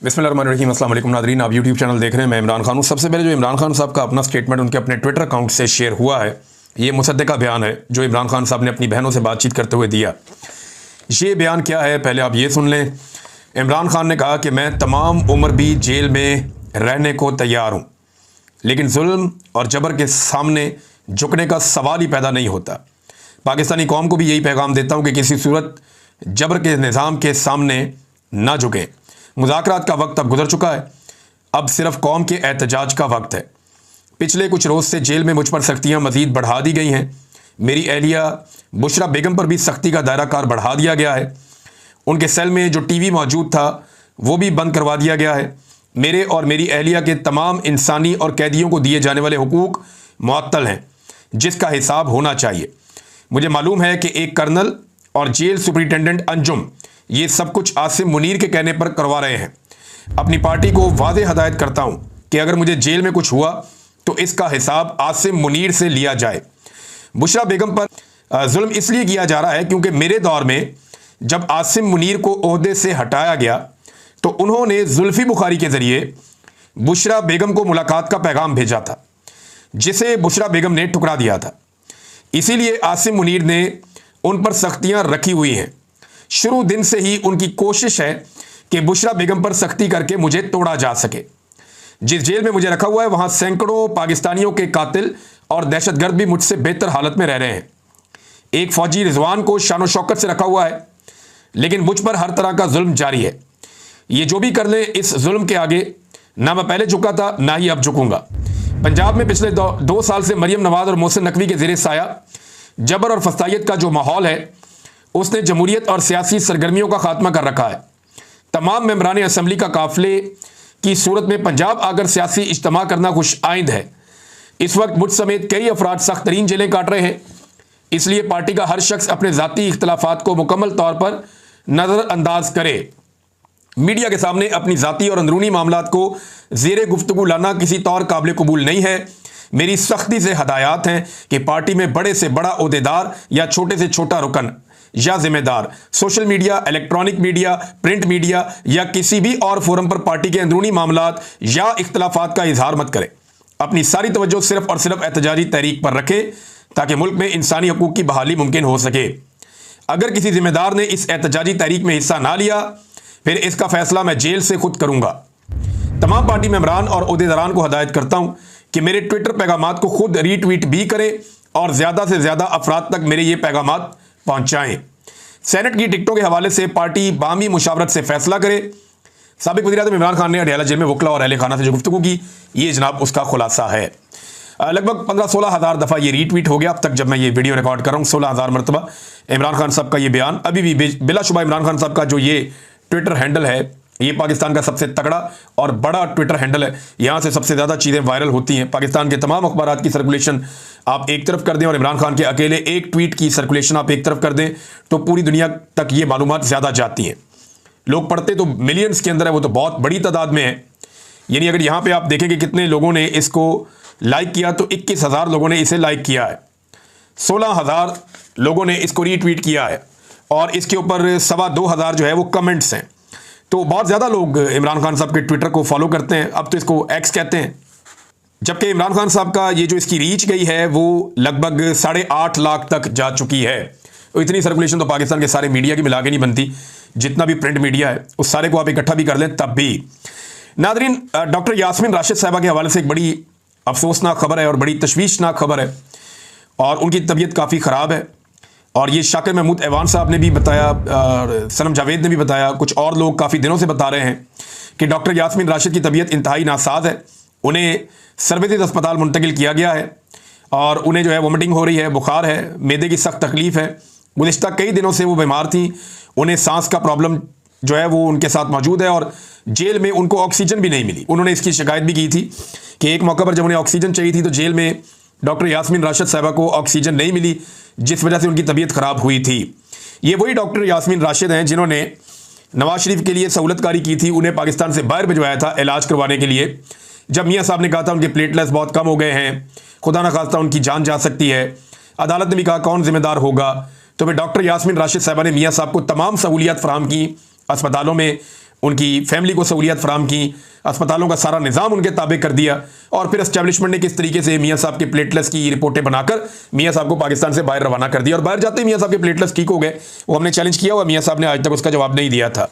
बिस्मिल्लाहिर्रहमानिर्रहीम। अस्सलाम वालेकुम नादरीन, आप यूट्यूब चैनल देख रहे हैं। मैं इमरान खान हूँ। सबसे पहले जो इमरान खान साहब का अपना स्टेटमेंट उनके अपने ट्विटर अकाउंट से शेयर हुआ है, ये मुसद्दिका बयान है जो इमरान खान साहब ने अपनी बहनों से बातचीत करते हुए दिया। ये बयान क्या है, पहले आप ये सुन लें। इमरान खान ने कहा कि मैं तमाम उम्र भी जेल में रहने को तैयार हूँ, लेकिन जुल्म और जबर के सामने झुकने का सवाल ही पैदा नहीं होता। पाकिस्तानी कौम को भी यही पैगाम देता हूँ कि किसी सूरत जबर के निज़ाम के सामने ना झुकें। मुज़ाकरात का वक्त अब गुजर चुका है, अब सिर्फ कौम के एहतजाज का वक्त है। पिछले कुछ रोज़ से जेल में मुझ पर सख्तियाँ मज़ीद बढ़ा दी गई हैं। मेरी अहलिया बुशरा बेगम पर भी सख्ती का दायरा कार बढ़ा दिया गया है। उनके सेल में जो टीवी मौजूद था वो भी बंद करवा दिया गया है। मेरे और मेरी अहलिया के तमाम इंसानी और कैदियों को दिए जाने वाले हुकूक मुअत्तल हैं, जिसका हिसाब होना चाहिए। मुझे मालूम है कि एक कर्नल और जेल सुपरिटेंडेंट अंजुम ये सब कुछ आसिम मुनीर के कहने पर करवा रहे हैं। अपनी पार्टी को वाज़ेह हदायत करता हूं कि अगर मुझे जेल में कुछ हुआ तो इसका हिसाब आसिम मुनीर से लिया जाए। बुशरा बेगम पर जुल्म इसलिए किया जा रहा है क्योंकि मेरे दौर में जब आसिम मुनीर को ओहदे से हटाया गया तो उन्होंने जुल्फी बुखारी के ज़रिए बुशरा बेगम को मुलाकात का पैगाम भेजा था, जिसे बुशरा बेगम ने ठुकरा दिया था। इसीलिए आसिम मुनीर ने उन पर सख्तियाँ रखी हुई हैं। शुरू दिन से ही उनकी कोशिश है कि बुशरा बेगम पर सख्ती करके मुझे तोड़ा जा सके। जिस जेल में मुझे रखा हुआ है वहां सैकड़ों पाकिस्तानियों के कातिल और दहशतगर्द भी मुझसे बेहतर हालत में रह रहे हैं। एक फौजी रिजवान को शान शौकत से रखा हुआ है, लेकिन मुझ पर हर तरह का जुल्म जारी है। ये जो भी कर ले, इस जुल्म के आगे ना मैं पहले झुका था ना ही अब झुकूंगा। पंजाब में पिछले 2 साल से मरियम नवाज और मोहसिन नकवी के ज़ेरे साया जबर और फसादियत का जो माहौल है उसने जमहूरियत और सियासी सरगर्मियों का खात्मा कर रखा है। तमाम मेंबरान असम्बली का काफिले की सूरत में पंजाब आकर सियासी इज्तिमा करना खुश आइंद है। इस वक्त मुझ समेत कई अफराद सख्त तरीन जेलें काट रहे हैं, इसलिए पार्टी का हर शख्स अपने ज़ाती इख्तलाफात को मुकम्मल तौर पर नज़रअंदाज करे। मीडिया के सामने अपनी ज़ाती और अंदरूनी मामलात को ज़ेरे गुफ्तगू लाना किसी तौर काबिल कबूल नहीं है। मेरी सख्ती से हदायत हैं कि पार्टी में बड़े से बड़ा ओहदेदार या छोटे से छोटा रुकन या जिम्मेदार social media, electronic media, print media या किसी भी और फोरम पर पार्टी के अंदरूनी मामलात या इख्तलाफात का इजहार मत करे। अपनी सारी तवज्जो सिर्फ और सिर्फ एहतजाजी तहरीक पर रखे ताकि मुल्क में इंसानी हकूक की बहाली मुमकिन हो सके। अगर किसी जिम्मेदार ने इस एहतजाजी तहरीक में हिस्सा ना लिया, फिर इसका फैसला मैं जेल से खुद करूंगा। तमाम पार्टी मेंबरान और ओहदेदारान को हदायत करता हूं कि मेरे ट्विटर पैगामात को खुद रीट्वीट भी करें और ज़्यादा से ज़्यादा अफराद तक मेरे ये पैगामात पहुंचाएं। सेनेट की टिकटों के हवाले से पार्टी बामी मुशावरत से फैसला करे। साबिक वज़ीर आज़म इमरान खान ने अडयाला जेल में वकला और अहले खाना से जो गुफ्तगू की, ये जनाब उसका खुलासा है। लगभग 15-16 हज़ार दफ़ा ये रीट्वीट हो गया अब तक। जब मैं ये वीडियो रिकॉर्ड कर रहा हूँ 16,000 मरतबा इमरान खान साहब का ये बयान अभी भी बिलाशुबा इमरान खान साहब का जो ये ट्विटर हैंडल है ये पाकिस्तान का सबसे तगड़ा और बड़ा ट्विटर हैंडल है। यहाँ से सबसे ज़्यादा चीज़ें वायरल होती हैं। पाकिस्तान के तमाम अखबारात की सर्कुलेशन आप एक तरफ कर दें और इमरान खान के अकेले एक ट्वीट की सर्कुलेशन आप एक तरफ कर दें तो पूरी दुनिया तक ये मालूमात ज़्यादा जाती हैं। लोग पढ़ते तो मिलियंस के अंदर है, वो तो बहुत बड़ी तादाद में है। यानी अगर यहाँ पर आप देखें कि कितने लोगों ने इसको लाइक किया तो 21,000 लोगों ने इसे लाइक किया है, 16,000 लोगों ने इसको रीट्वीट किया है और इसके ऊपर 2,25,000 जो है वो कमेंट्स हैं। तो बहुत ज़्यादा लोग इमरान खान साहब के ट्विटर को फॉलो करते हैं। अब तो इसको एक्स कहते हैं। जबकि इमरान खान साहब का ये जो इसकी रीच गई है वो लगभग 8.5 लाख तक जा चुकी है। तो इतनी सर्कुलेशन तो पाकिस्तान के सारे मीडिया की मिला के नहीं बनती। जितना भी प्रिंट मीडिया है उस सारे को आप इकट्ठा भी कर लें तब भी। नादरीन, डॉक्टर यास्मीन राशिद साहिबा के हवाले से एक बड़ी अफसोसनाक खबर है और बड़ी तशवीशनाक खबर है और उनकी तबीयत काफ़ी ख़राब है। और ये शाकिर महमूद ऐवान साहब ने भी बताया, सनम जावेद ने भी बताया, कुछ और लोग काफ़ी दिनों से बता रहे हैं कि डॉक्टर यास्मीन राशिद की तबीयत इंतहाई नासाज है। उन्हें सर्वदित अस्पताल मुंतकिल किया गया है और उन्हें जो है वोमिटिंग हो रही है, बुखार है, मैदे की सख्त तकलीफ़ है। गुज़िश्ता कई दिनों से वो बीमार थी, उन्हें सांस का प्रॉब्लम जो है वो उनके साथ मौजूद है और जेल में उनको ऑक्सीजन भी नहीं मिली। उन्होंने इसकी शिकायत भी की थी कि एक मौका पर जब उन्हें ऑक्सीजन चाहिए थी तो जेल में डॉक्टर यास्मीन राशिद साहिबा को ऑक्सीजन नहीं मिली, जिस वजह से उनकी तबीयत ख़राब हुई थी। ये वही डॉक्टर यास्मीन राशिद हैं जिन्होंने नवाज शरीफ के लिए सहूलतकारी की थी, उन्हें पाकिस्तान से बाहर भिजवाया था इलाज करवाने के लिए। जब मियाँ साहब ने कहा था उनके प्लेटलेट्स बहुत कम हो गए हैं, खुदा न खास्ता उनकी जान जा सकती है, अदालत ने भी कहा कौन जिम्मेदार होगा, तो फिर डॉक्टर यास्मीन राशिद साहिबा ने मियाँ साहब को तमाम सहूलियात फराहम की अस्पतालों में। उनकी फैमिली को सहूलियत फराम की, अस्पतालों का सारा निज़ाम उनके ताबे कर दिया, और फिर एस्टेब्लिशमेंट ने किस तरीके से मियाँ साहब के प्लेटलेट्स की रिपोर्टें बनाकर मियाँ साहब को पाकिस्तान से बाहर रवाना कर दिया, और बाहर जाते ही मियाँ साहब के प्लेटलेट्स ठीक हो गए। वो हमने चैलेंज किया हुआ, मियाँ साहब ने आज तक उसका जवाब नहीं दिया था।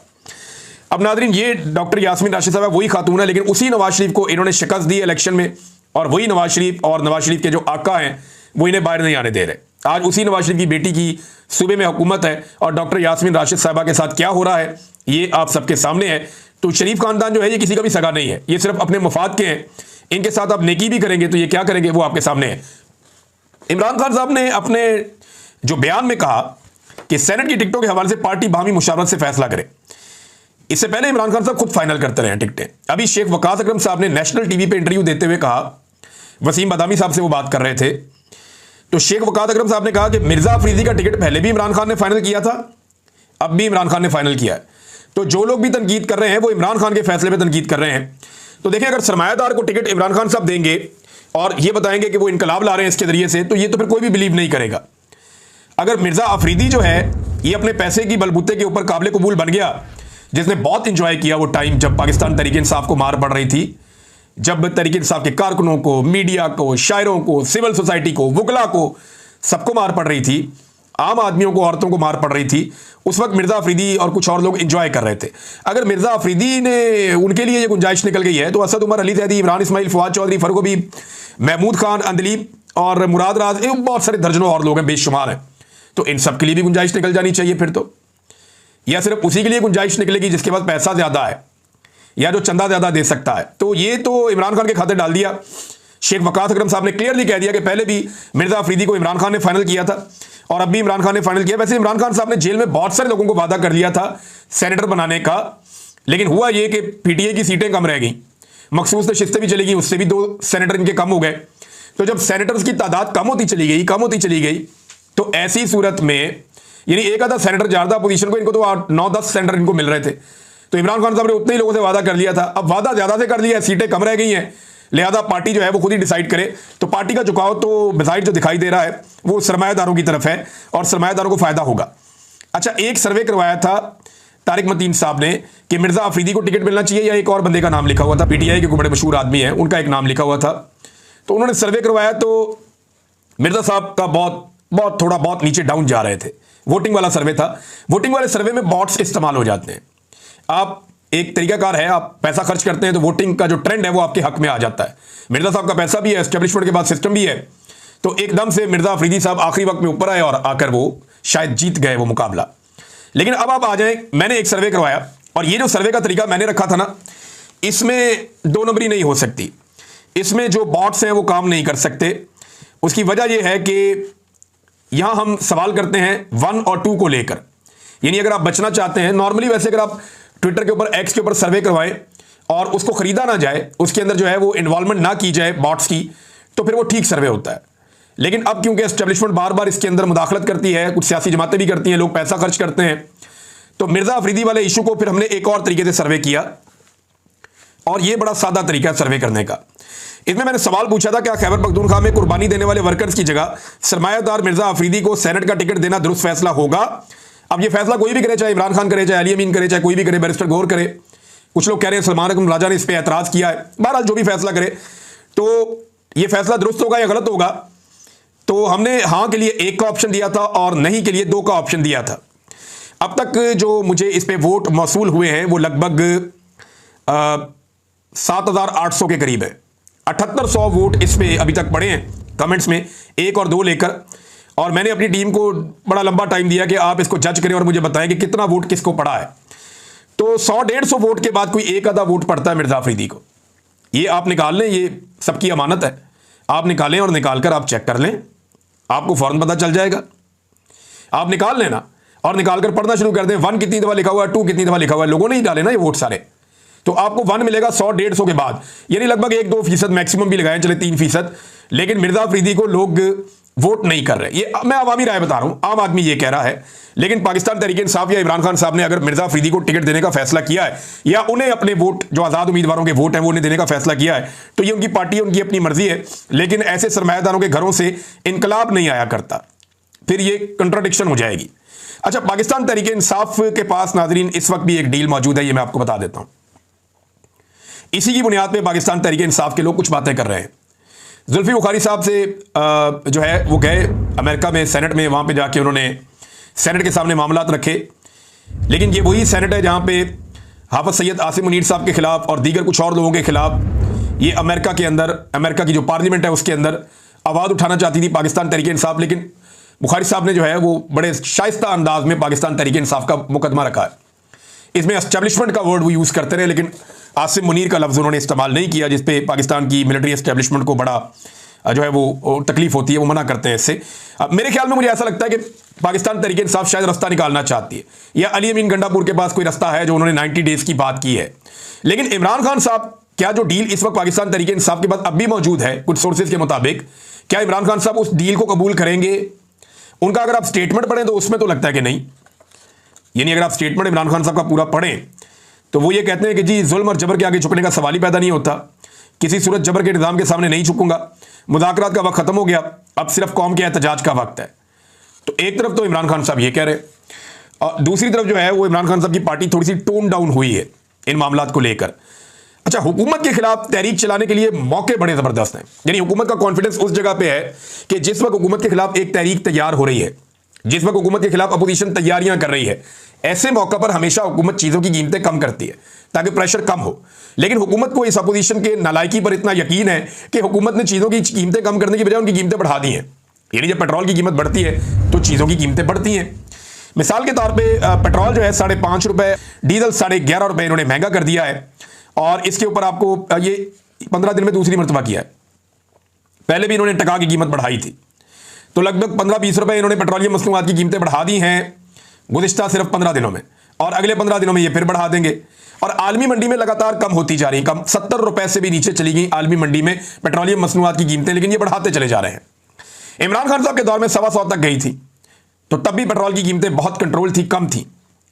अब नादरीन, ये डॉक्टर यास्मीन राशिद साहब वही खातून है, लेकिन उसी नवाज शरीफ को इन्होंने शिकस्त दी इलेक्शन में, और वही नवाज शरीफ और नवाज शरीफ के जो आका हैं वो इन्हें बाहर नहीं आने दे रहे। आज उसी नवाज शरीफ की बेटी की सूबे में हुकूमत है, और डॉक्टर यास्मीन राशिद साहबा के साथ क्या हो रहा है ये आप सबके सामने है। तो शरीफ खानदान जो है ये किसी का भी सगा नहीं है, ये सिर्फ अपने मफाद के हैं। इनके साथ आप नेकी भी करेंगे तो ये क्या करेंगे वो आपके सामने है। इमरान खान साहब ने अपने जो बयान में कहा कि सेनेट की टिकटों के हवाले से पार्टी बाहमी मुशावरत से फैसला करे। इससे पहले इमरान खान साहब खुद फाइनल करते रहे टिकटें। अभी शेख वकास अकरम साहब ने नेशनल टीवी पे इंटरव्यू देते हुए कहा, वसीम बदामी साहब से वो बात कर रहे थे, तो शेख वकास अकरम साहब ने कहा कि मिर्जा अफरीदी का टिकट पहले भी इमरान खान ने फाइनल किया था, अब भी इमरान खान ने फाइनल किया है। तो जो लोग भी तनकीद कर रहे हैं वो इमरान खान के फैसले पे तनकीद कर रहे हैं। तो देखिए, अगर सरमायादार को टिकट इमरान खान साहब देंगे और ये बताएंगे कि वो इनकलाब ला रहे हैं इसके जरिए से, तो ये तो फिर कोई भी बिलीव नहीं करेगा। अगर मिर्जा अफरीदी जो है ये अपने पैसे की बलबूते के ऊपर काबिल कबूल बन गया, जिसने बहुत इंजॉय किया वो टाइम जब पाकिस्तान तहरीक इंसाफ को मार पड़ रही थी, जब तहरीक इंसाफ के कारकुनों को, मीडिया को, शायरों को, सिविल सोसाइटी को, वकला को, सबको मार पड़ रही थी, आम आदमियों को, औरतों को मार पड़ रही थी, उस वक्त मिर्जा अफरीदी और कुछ और लोग एंजॉय कर रहे थे। अगर मिर्जा अफरीदी ने उनके लिए ये गुंजाइश निकल गई है, तो असद उमर, अली जैदी, इमरान इस्माइल, फवाद चौधरी, फरूख हबीब, महमूद खान, अंदलीब और मुराद राज, बहुत सारे दर्जनों और लोग हैं, बेशुमार हैं, तो इन सब के लिए भी गुंजाइश निकल जानी चाहिए फिर तो। या सिर्फ उसी के लिए गुंजाइश निकलेगी जिसके पास पैसा ज्यादा है या जो चंदा ज्यादा दे सकता है? तो ये तो इमरान खान के खाते डाल दिया। शेख वकास अकरम साहब ने क्लियरली कह दिया कि पहले भी मिर्जा अफरीदी को इमरान खान ने फाइनल किया था और अब भी इमरान खान ने फाइनल किया। वैसे इमरान खान साहब ने जेल में बहुत सारे लोगों को वादा कर लिया था सेनेटर बनाने का, लेकिन हुआ ये कि पीटीआई की सीटें कम रह गई, मखसूस नशिस्तें भी चली गई, उससे भी 2 सेनेटर इनके कम हो गए। तो जब सेनेटर्स की तादाद कम होती चली गई, तो ऐसी सूरत में यानी एक आधा सेनेटर ज्यादा पोजीशन को, इनको तो 9-10 सेनेटर इनको मिल रहे थे, तो इमरान खान साहब ने उतने ही लोगों से वादा कर लिया था। अब वादा ज्यादा से कर लिया, सीटें कम रह गई हैं, लिहाजा पार्टी जो है वो खुद ही डिसाइड करे। तो पार्टी का झुकाव तो बिजाइड जो दिखाई दे रहा है वो सरमायादारों की तरफ है और सरमायादारों को फायदा होगा। अच्छा, एक सर्वे करवाया था तारिक मतीन साहब ने कि मिर्जा अफरीदी को टिकट मिलना चाहिए या एक और बंदे का नाम लिखा हुआ था, पीटीआई के बड़े मशहूर आदमी हैं, उनका एक नाम लिखा हुआ था। तो उन्होंने सर्वे करवाया तो मिर्जा साहब का बहुत नीचे डाउन जा रहे थे। वोटिंग वाला सर्वे था। वोटिंग वाले सर्वे में बॉट्स इस्तेमाल हो जाते हैं। आप एक तरीकाकार है, आप पैसा खर्च करते हैं तो वोटिंग का जो ट्रेंड है वो आपके हक में आ जाता है। मिर्जा साहब का पैसा भी है, एस्टेब्लिशमेंट के बाद सिस्टम भी है, तो एकदम से मिर्जा अफरीदी साहब आखिरी वक्त में ऊपर आए और आकर वो शायद जीत गए वो मुकाबला। लेकिन अब आप आ जाएं, मैंने एक सर्वे करवाया और ये जो सर्वे का तरीका मैंने रखा था ना, इसमें 2 नंबरी नहीं हो सकती, इसमें जो बॉट्स हैं वो काम नहीं कर सकते। उसकी वजह यह है कि यहां हम सवाल करते हैं 1 और 2 को लेकर, यानी अगर आप बचना चाहते हैं, नॉर्मली वैसे अगर आप ट्विटर के ऊपर, एक्स के ऊपर सर्वे करवाएं और उसको खरीदा ना जाए, उसके अंदर जो है वो इन्वॉल्वमेंट ना की जाए बॉट्स की, तो फिर वो ठीक सर्वे होता है। लेकिन अब क्योंकि एस्टेब्लिशमेंट बार बार इसके अंदर मुदाखलत करती है, कुछ सियासी जमातें भी करती हैं, लोग पैसा खर्च करते हैं, तो मिर्जा अफरीदी वाले इशू को फिर हमने एक और तरीके से सर्वे किया और ये बड़ा सादा तरीका है सर्वे करने का। इसमें मैंने सवाल पूछा था, क्या खैबर पख्तूनख्वा में कुर्बानी देने वाले वर्कर्स की जगह सरमायादार मिर्जा अफरीदी को सेनेट का टिकट देना दुरुस्त फैसला होगा? अब ये फैसला कोई भी करे, चाहे इमरान खान करे, चाहे अली अमीन करे, चाहे कोई भी करे, बैरिस्टर गौर करे, कुछ लोग कह रहे हैं सलमान अकरम राजा ने इस पर एतराज किया है, बहरहाल जो भी फैसला करे, तो ये फैसला दुरुस्त होगा या गलत होगा? तो हमने हाँ के लिए 1 का ऑप्शन दिया था और नहीं के लिए 2 का ऑप्शन दिया था। अब तक जो मुझे इस पे वोट मौसूल हुए हैं वो लगभग 7,800 के करीब है। 7800 वोट इस पे अभी तक पड़े हैं कमेंट्स में, 1 और 2 लेकर, और मैंने अपनी टीम को बड़ा लंबा टाइम दिया कि आप इसको जज करें और मुझे बताएं कि कितना वोट किसको पड़ा है। तो 100-150 वोट के बाद कोई एक आधा वोट पड़ता है मिर्जा अफरीदी को। ये आप निकाल लें, ये सबकी अमानत है, आप निकालें और निकाल कर आप चेक कर लें, आपको फौरन पता चल जाएगा। आप निकाल लेना और निकाल कर पढ़ना शुरू कर दें, 1 कितनी दफा लिखा हुआ है, 2 कितनी दफा लिखा हुआ है, लोगों ने ही डाले ना ये वोट सारे, तो आपको 1 मिलेगा 100-150 के बाद, यानी लगभग 1-2% मैक्सिमम भी लगाएं, चले 3%। लेकिन मिर्जा अफरीदी को लोग वोट नहीं कर रहे, ये मैं अवामी राय बता रहा हूं, आम आदमी ये कह रहा है। लेकिन पाकिस्तान तहरीक इंसाफ या इमरान खान साहब ने अगर मिर्जा अफरीदी को टिकट देने का फैसला किया है, या उन्हें अपने वोट जो आजाद उम्मीदवारों के वोट हैं वो उन्हें देने का फैसला किया है, तो ये उनकी पार्टी है, उनकी अपनी मर्जी है। लेकिन ऐसे सरमायादारों के घरों से इनकलाब नहीं आया करता, फिर ये कंट्राडिक्शन हो जाएगी। अच्छा, पाकिस्तान तहरीक इंसाफ के पास नाजरीन इस वक्त भी एक डील मौजूद है, ये मैं आपको बता देता हूं। इसी की बुनियाद पे पाकिस्तान तहरीक इंसाफ के लोग कुछ बातें कर रहे हैं। जुल्फी बुखारी साहब से जो है वो गए अमेरिका में सेनेट में, वहां पे जाके उन्होंने सेनेट के सामने मामलात रखे, लेकिन ये वही सेनेट है जहां पे हाफिज सैयद आसिम मुनीर साहब के खिलाफ और दीगर कुछ और लोगों के खिलाफ ये अमेरिका के अंदर, अमेरिका की जो पार्लियामेंट है उसके अंदर आवाज़ उठाना चाहती थी पाकिस्तान तहरीक इंसाफ, लेकिन बुखारी साहब ने जो है वो बड़े शाइस्ता अंदाज में पाकिस्तान तहरीक इंसाफ का मुकदमा रखा है। इसमें एस्टेब्लिशमेंट का वर्ड वो यूज़ करते रहे, लेकिन आसिम मुनीर का लफ्ज़ उन्होंने इस्तेमाल नहीं किया, जिसपे पाकिस्तान की मिलिट्री एस्टेब्लिशमेंट को बड़ा जो है वो तकलीफ होती है, वो मना करते हैं इससे। मेरे ख्याल में मुझे ऐसा लगता है कि पाकिस्तान तहरीक इंसाफ शायद रास्ता निकालना चाहती है, या अली अमीन गंडापुर के पास कोई रास्ता है जो उन्होंने 90 डेज की बात की है। लेकिन इमरान खान साहब, क्या जो डील इस वक्त पाकिस्तान तहरीक इंसाफ के बाद अब भी मौजूद है कुछ सोर्सेज के मुताबिक, क्या इमरान खान साहब उस डील को कबूल करेंगे? उनका अगर आप स्टेटमेंट पढ़ें तो उसमें तो लगता है कि नहीं। यानी अगर आप स्टेटमेंट इमरान खान साहब का पूरा पढ़ें तो वो ये कहते हैं कि जी जुल्म और जबर के आगे झुकने का सवाल ही पैदा नहीं होता, किसी सूरत जबर के निज़ाम के सामने नहीं झुकूंगा, मुज़ाकरात का वक्त खत्म हो गया, अब सिर्फ कौम के एहतजाज का वक्त है। तो एक तरफ तो इमरान खान साहब ये कह रहे हैं, और दूसरी तरफ जो है वो इमरान खान साहब की पार्टी थोड़ी सी टोन डाउन हुई है इन मामलात को लेकर। अच्छा, हुकूमत के खिलाफ तहरीक चलाने के लिए मौके बड़े ज़बरदस्त हैं। यानी हुकूमत का कॉन्फिडेंस उस जगह पे है कि जिस वक्त हुकूमत के खिलाफ एक तहरीक तैयार हो रही है, जिस वक्त हुकूमत के खिलाफ अपोजिशन तैयारियां कर रही है, ऐसे मौका पर हमेशा हुकूमत चीज़ों की कीमतें कम करती है ताकि प्रेशर कम हो। लेकिन हुकूमत को इस अपोजिशन के नालायकी पर इतना यकीन है कि हुकूमत ने चीज़ों की कीमतें कम करने की बजाय उनकी कीमतें बढ़ा दी हैं। यानी जब पेट्रोल की कीमत बढ़ती है तो चीज़ों की कीमतें बढ़ती हैं। मिसाल के तौर पर पेट्रोल जो है 5.5 रुपये, डीजल 11.5 रुपये इन्होंने महंगा कर दिया है, और इसके ऊपर आपको ये 15 दिन में दूसरी मरतबा किया है। पहले भी इन्होंने टका की कीमत बढ़ाई थी, तो लगभग 15-20 रुपए इन्होंने पेट्रोलियम मसनूआत की कीमतें बढ़ा दी हैं गुज़िश्ता सिर्फ 15 दिनों में, और अगले 15 दिनों में ये फिर बढ़ा देंगे। और आलमी मंडी में लगातार कम होती जा रही, कम 70 रुपए से भी नीचे चली गई आलमी मंडी में पेट्रोलियम मसनूआत की कीमतें, लेकिन ये बढ़ाते चले जा रहे हैं। इमरान खान साहब के दौर में 125 तक गई थी, तो तब भी पेट्रोल की कीमतें बहुत कंट्रोल थी, कम थी,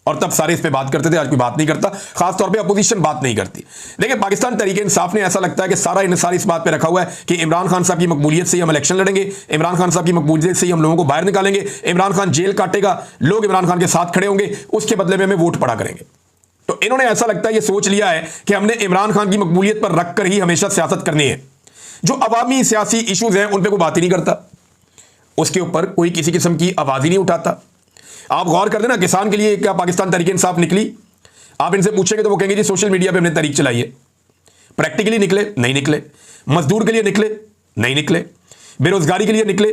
और तब सारे इस पे बात करते थे। आज कोई बात नहीं करता, खास तौर पे अपोजिशन बात नहीं करती। देखिए, पाकिस्तान तहरीक इंसाफ ने ऐसा लगता है कि सारा इन्हिसार इस बात पे रखा हुआ है कि इमरान खान साहब की मकबूलियत से ही हम इलेक्शन लड़ेंगे, इमरान खान साहब की मकबूलियत से ही हम लोगों को बाहर निकालेंगे, इमरान खान जेल काटेगा, लोग इमरान खान के साथ खड़े होंगे, उसके बदले में हमें वोट पड़ा करेंगे। तो इन्होंने ऐसा लगता है, ये सोच लिया है कि हमने इमरान खान की मकबूलियत पर रख कर ही हमेशा सियासत करनी है। जो अवामी सियासी इशूज हैं उन पर कोई बात ही नहीं करता, उसके ऊपर कोई किसी किस्म की आवाज ही नहीं उठाता। आप गौर कर देना, किसान के लिए क्या पाकिस्तान तहरीक इंसाफ निकली? आप इनसे पूछेंगे तो वो कहेंगे जी सोशल मीडिया पे हमने तहरीक चलाई है। प्रैक्टिकली निकले? नहीं निकले। मजदूर के लिए निकले? नहीं निकले। बेरोजगारी के लिए निकले?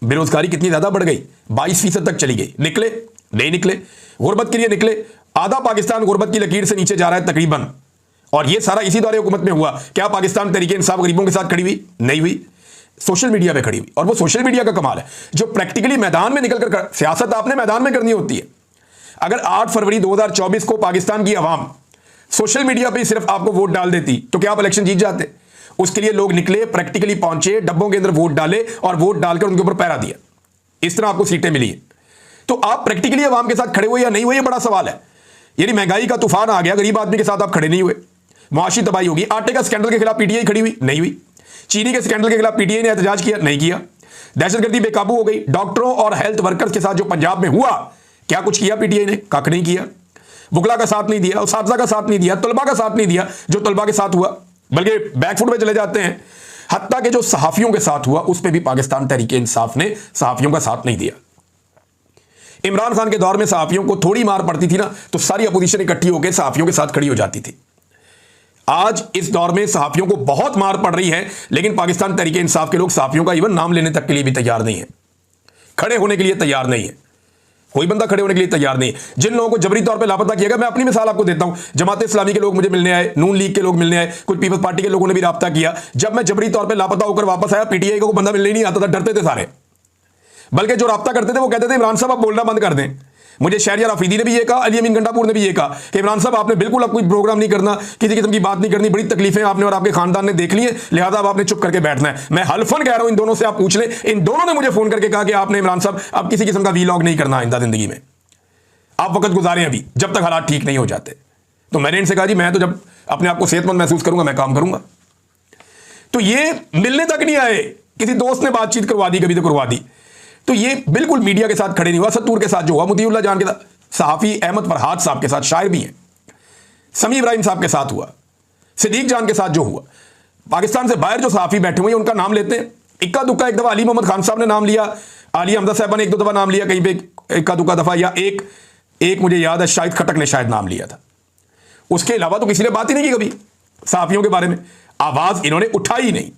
बेरोजगारी कितनी ज्यादा बढ़ गई, 22% तक चली गई, निकले? नहीं निकले। गुर्बत के लिए निकले? आधा पाकिस्तान गुर्बत की लकीर से नीचे जा रहा है तकरीबन, और यह सारा इसी दौरे हुकूमत में हुआ। क्या पाकिस्तान तहरीक इंसाफ गरीबों के साथ खड़ी हुई? नहीं हुई, सोशल मीडिया पे खड़ी हुई। और वो सोशल मीडिया का कमाल है, जो प्रैक्टिकली मैदान में निकल कर सियासत आपने मैदान में करनी होती है। अगर 8 फरवरी 2024 को पाकिस्तान की आवाम सोशल मीडिया पे सिर्फ आपको वोट डाल देती तो क्या आप इलेक्शन जीत जाते? उसके लिए लोग निकले, प्रैक्टिकली पहुंचे, डब्बों के अंदर वोट डाले और वोट डालकर उनके ऊपर पहरा दिया, इस तरह आपको सीटें मिली है। तो आप प्रैक्टिकली आवाम के साथ खड़े हुए या नहीं हुए, ये बड़ा सवाल है। यानी महंगाई का तूफान आ गया, गरीब आदमी के साथ आप खड़े नहीं हुए, मुआशी तबाही होगी। आटे का स्कैंडल के खिलाफ पीटीआई खड़ी हुई? नहीं हुई। चीनी के स्कैंडल के खिलाफ पीटीआई ने एहतजाज किया? नहीं किया। दहशतगर्दी बेकाबू हो गई। डॉक्टरों और हेल्थ वर्कर्स के साथ जो पंजाब में हुआ, क्या कुछ किया पीटीआई ने? कख नहीं किया। वुकला का साथ नहीं दिया, उस्तादा का साथ नहीं दिया, तलबा का साथ नहीं दिया जो तलबा के साथ हुआ, बल्कि बैकफुट में चले जाते हैं। हत्ता के जो सहाफियों के साथ हुआ उस पर भी पाकिस्तान तहरीक इंसाफ ने सहाफियों का साथ नहीं दिया। इमरान खान के दौर में सहाफियों को थोड़ी मार पड़ती थी ना, तो सारी अपोजिशन इकट्ठी होकर सहाफियों के साथ खड़ी हो जाती थी। आज इस दौर में सहाफियों को बहुत मार पड़ रही है, लेकिन पाकिस्तान तहरीक इंसाफ के लोग सहाफियों का इवन नाम लेने तक के लिए भी तैयार नहीं है, खड़े होने के लिए तैयार नहीं है। कोई बंदा खड़े होने के लिए तैयार नहीं है। जिन लोगों को जबरी तौर पे लापता किया गया, मैं अपनी मिसाल आपको देता हूं। जमात इस्लामी के लोग मुझे मिलने आए, नून लीग के लोग मिलने आए, कुछ पीपल्स पार्टी के लोगों ने भी राब्ता किया। जब मैं जबरी तौर पे लापता होकर वापस आया, पीटीआई को बंदा मिलने नहीं आता था, डरते थे सारे। बल्कि जो राब्ता करते थे वो कहते थे इमरान साहब आप बोलना बंद कर दें। मुझे शहरियार अफरीदी ने भी ये कहा, अली अमीन गंडापुर ने भी ये कहा कि इमरान साहब आपने बिल्कुल अब कोई प्रोग्राम नहीं करना, किसी किस्म की बात नहीं करनी, बड़ी तकलीफें आपने और आपके खानदान ने देख ली है, लिहाजा अब आपने चुप करके बैठना है। मैं हल्फन कह रहा हूं, इन दोनों से आप पूछ लें, इन दोनों ने मुझे फोन करके कहा कि आपने इमरान साहब अब किसी किस्म का वीलॉग नहीं करना आइंदा जिंदगी में, आप वक्त गुजारें अभी जब तक हालात ठीक नहीं हो जाते। तो मैंने इनसे कहा जी मैं तो जब अपने आप को सेहतमंद महसूस करूंगा मैं काम करूंगा। तो ये मिलने तक नहीं आए, किसी दोस्त ने बातचीत करवा दी, कभी तो करवा दी। तो ये बिल्कुल मीडिया के साथ खड़े नहीं हुआ। सत्तूर के साथ जो हुआ, मुतीउल्लाह जान के साथ, सहाफ़ी अहमद फरहाद साहब के साथ, शायर भी हैं, समी इब्राहिम साहब के साथ हुआ, सिद्दीक जान के साथ जो हुआ, पाकिस्तान से बाहर जो सहाफ़ी बैठे हुए हैं उनका नाम लेते हैं। इक्का दुक्का एक दफ़ा अली मोहम्मद खान साहब ने नाम लिया, आलिया हमजा साहबा ने एक दो दफ़ा नाम लिया कहीं पे, इक्का दुक्का दफ़ा, या एक मुझे याद है शाहिद खटक ने शायद नाम लिया था। उसके अलावा तो किसी ने बात ही नहीं की कभी सहाफ़ियों के बारे में, आवाज़ इन्होंने उठाई नहीं,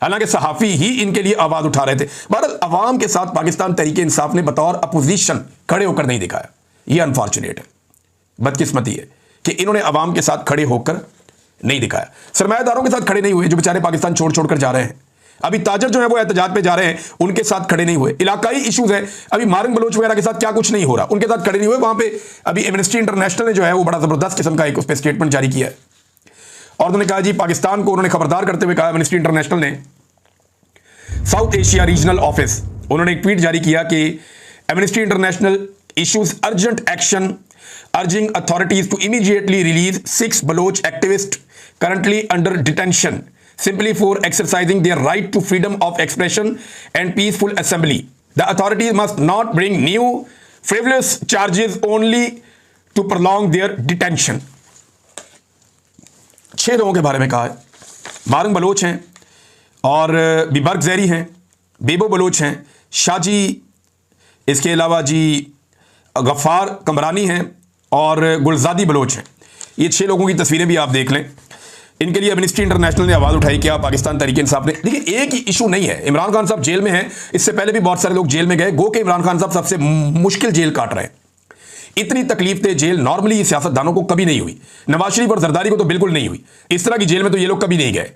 हालांकि सहाफ़ी ही इनके लिए आवाज़ उठा रहे थे। बहरहाल अवाम के साथ पाकिस्तान तहरीक इंसाफ ने बतौर अपोजिशन खड़े होकर नहीं दिखाया। यह अनफॉर्चुनेट है, बदकिस्मती है कि इन्होंने अवाम के साथ खड़े होकर नहीं दिखाया। सरमायादारों के साथ खड़े नहीं हुए जो बेचारे पाकिस्तान छोड़ छोड़ कर जा रहे हैं। अभी ताजर जो है वो एहतजाज पे जा रहे हैं, उनके साथ खड़े नहीं हुए। इलाकाई इश्यूज है, अभी मारंग बलोच वगैरह के साथ क्या कुछ नहीं हो रहा, उनके साथ खड़े नहीं हुए। वहां पे अभी एमनेस्टी इंटरनेशनल ने जो है वो बड़ा जबरदस्त किस्म का एक उस पर स्टेटमेंट जारी किया है और उन्होंने कहा जी, पाकिस्तान को उन्होंने खबरदार करते हुए कहा, एमनेस्टी इंटरनेशनल ने साउथ एशिया रीजनल ऑफिस, उन्होंने एक ट्वीट जारी किया कि Amnesty International issues urgent action urging authorities to immediately release 6 Baloch activist currently under detention simply for exercising their right to freedom of expression and peaceful assembly. The authorities must not bring new frivolous charges only to prolong their detention. 6 लोगों के बारे में कहा है। Marang Bloch हैं और बिबर्ग जैरी हैं, बेबो Bloch हैं, शाजी, इसके अलावा जी गफ्फार कमरानी हैं और गुलजादी बलोच हैं। ये 6 लोगों की तस्वीरें भी आप देख लें। इनके लिए एमनेस्टी इंटरनेशनल ने आवाज़ उठाई, क्या पाकिस्तान तहरीक इंसाफ ने। देखिए, एक ही इशू नहीं है, इमरान खान साहब जेल में हैं, इससे पहले भी बहुत सारे लोग जेल में गए, गो के इमरान खान साहब सबसे मुश्किल जेल काट रहे हैं। इतनी तकलीफ दे जेल नॉर्मली सियासतदानों को कभी नहीं हुई, नवाज शरीफ और जरदारी को तो बिल्कुल नहीं हुई। इस तरह की जेल में तो ये लोग कभी नहीं गए।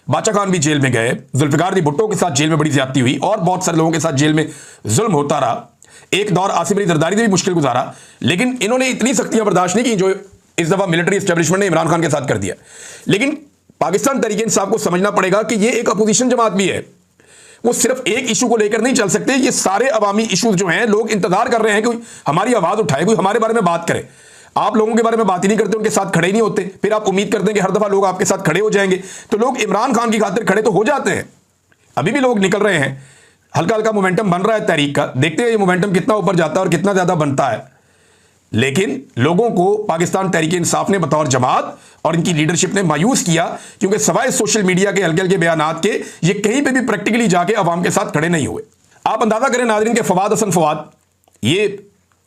बादशाह खान भी जेल में गए, जुल्फिकार भुट्टो के साथ जेल में बड़ी ज्यादती हुई और बहुत सारे लोगों के साथ जेल में जुल्म होता रहा। एक दौर आसिफ अली जरदारी ने भी मुश्किल गुजारा, लेकिन इन्होंने इतनी सख्तियां बर्दाश्त नहीं की जो इस दफा मिलिट्री एस्टेब्लिशमेंट ने इमरान खान के साथ कर दिया। लेकिन पाकिस्तान तहरीक इंसाफ को समझना पड़ेगा कि ये एक अपोजिशन जमात भी है, वो सिर्फ एक इशू को लेकर नहीं चल सकते। ये सारे अवामी इशूज जो हैं, लोग इंतजार कर रहे हैं कि हमारी आवाज उठाए, कोई हमारे बारे में बात करे। आप लोगों के बारे में बात ही नहीं करते, उनके साथ खड़े नहीं होते, फिर आप उम्मीद करते हैं कि हर दफा लोग आपके साथ खड़े हो जाएंगे। तो लोग इमरान खान की खातिर खड़े तो हो जाते हैं, अभी भी लोग निकल रहे हैं, हल्का हल्का मोमेंटम बन रहा है तहरीक का। देखते हैं ये मोमेंटम कितना ऊपर जाता है और कितना ज्यादा बनता है। लेकिन लोगों को पाकिस्तान तहरीक इंसाफ ने बतौर जमात और इनकी लीडरशिप ने मायूस किया, क्योंकि सवाए सोशल मीडिया के हल्के हल्के बयानात के ये कहीं पे भी प्रैक्टिकली जाके अवाम के साथ खड़े नहीं हुए। आप अंदाजा करें नाज़रीन के फवाद हसन फवाद, ये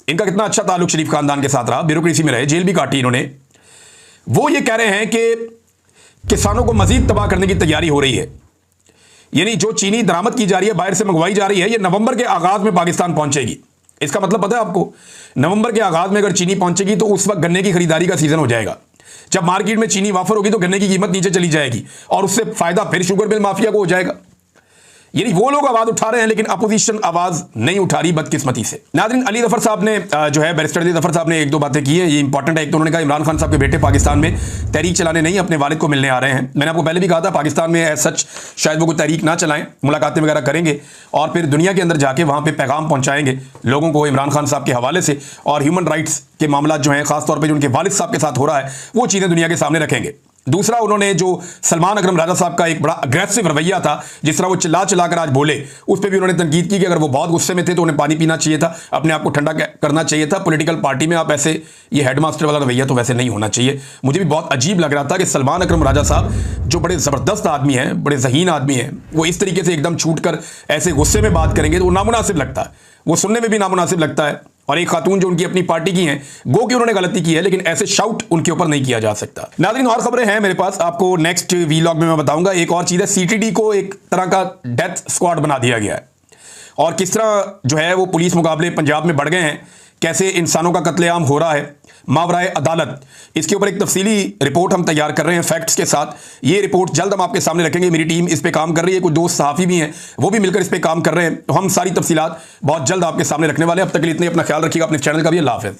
इनका कितना अच्छा ताल्लुक शरीफ खानदान के साथ रहा, ब्यूरोक्रेसी में रहे, जेल भी काटी इन्होंने। वो ये कह रहे हैं कि किसानों को मजीद तबाह करने की तैयारी हो रही है, यानी जो चीनी दरामद की जा रही है, बाहर से मंगवाई जा रही है, ये नवंबर के आगाज में पाकिस्तान पहुंचेगी। इसका मतलब पता है आपको, नवंबर के आगाज में अगर चीनी पहुंचेगी तो उस वक्त गन्ने की खरीदारी का सीजन हो जाएगा। जब मार्केट में चीनी वाफर होगी तो गन्ने की कीमत नीचे चली जाएगी और उससे फायदा फिर शुगर मिल माफिया को हो जाएगा। यानी वो लोग आवाज उठा रहे हैं लेकिन अपोजिशन आवाज नहीं उठा रही, बदकिस्मती से। नाज़रीन, अली जफर साहब ने जो है, बैरिस्टर अली जफर साहब ने एक दो बातें की है, ये इंपॉर्टेंट है। एक तो उन्होंने कहा इमरान खान साहब के बेटे पाकिस्तान में तहरीक चलाने नहीं, अपने वालिद को मिलने आ रहे हैं। मैंने आपको पहले भी कहा था पाकिस्तान में सच शायद वो कोई तहरीक ना चलाएं, मुलाकातें वगैरह करेंगे और फिर दुनिया के अंदर जाके वहाँ पर पैगाम पहुँचाएंगे लोगों को इमरान खान साहब के हवाले से, और ह्यूमन राइट्स के मामला जो हैं खासतौर पर जो उनके वालिद साहब के साथ हो रहा है वो चीज़ें दुनिया के सामने रखेंगे। दूसरा, उन्होंने जो सलमान अकरम राजा साहब का एक बड़ा अग्रेसिव रवैया था, जिस तरह वो चिल्ला चिल्ला कर आज बोले, उस पर भी उन्होंने तनकीद की कि अगर वो बहुत गुस्से में थे तो उन्हें पानी पीना चाहिए था, अपने आप को ठंडा करना चाहिए था। पॉलिटिकल पार्टी में आप ऐसे, ये हेडमास्टर वाला रवैया तो वैसे नहीं होना चाहिए। मुझे भी बहुत अजीब लग रहा था कि सलमान अकरम राजा साहब जो बड़े ज़बरदस्त आदमी हैं, बड़े ज़हीन आदमी हैं, वो इस तरीके से एकदम छूट कर ऐसे गुस्से में बात करेंगे तो वो नामुनासिब लगता है, वो सुनने में भी नामुनासिब लगता है। और एक खातून जो उनकी अपनी पार्टी की हैं, गो कि उन्होंने गलती की है, लेकिन ऐसे शाउट उनके ऊपर नहीं किया जा सकता। नाज़रीन, और खबरें हैं मेरे पास, आपको नेक्स्ट वीलॉग में मैं बताऊंगा। एक और चीज़ है, सीटीडी को एक तरह का डेथ स्क्वाड बना दिया गया है और किस तरह जो है वो पुलिस मुकाबले पंजाब में बढ़ गए हैं, कैसे इंसानों का कत्लेआम हो रहा है मावराए अदालत, इसके ऊपर एक तफसीली रिपोर्ट हम तैयार कर रहे हैं फैक्ट्स के साथ। ये रिपोर्ट जल्द हम आपके सामने रखेंगे। मेरी टीम इस पे काम कर रही है, कुछ दोस्त सहाफ़ी भी हैं, वो भी मिलकर इस पे काम कर रहे हैं। तो हम सारी तफसीलात बहुत जल्द आपके सामने रखने वाले हैं। अब तक के लिए इतने, अपना ख्याल रखिएगा, अपने चैनल का भी। अल्लाह हाफ़िज़।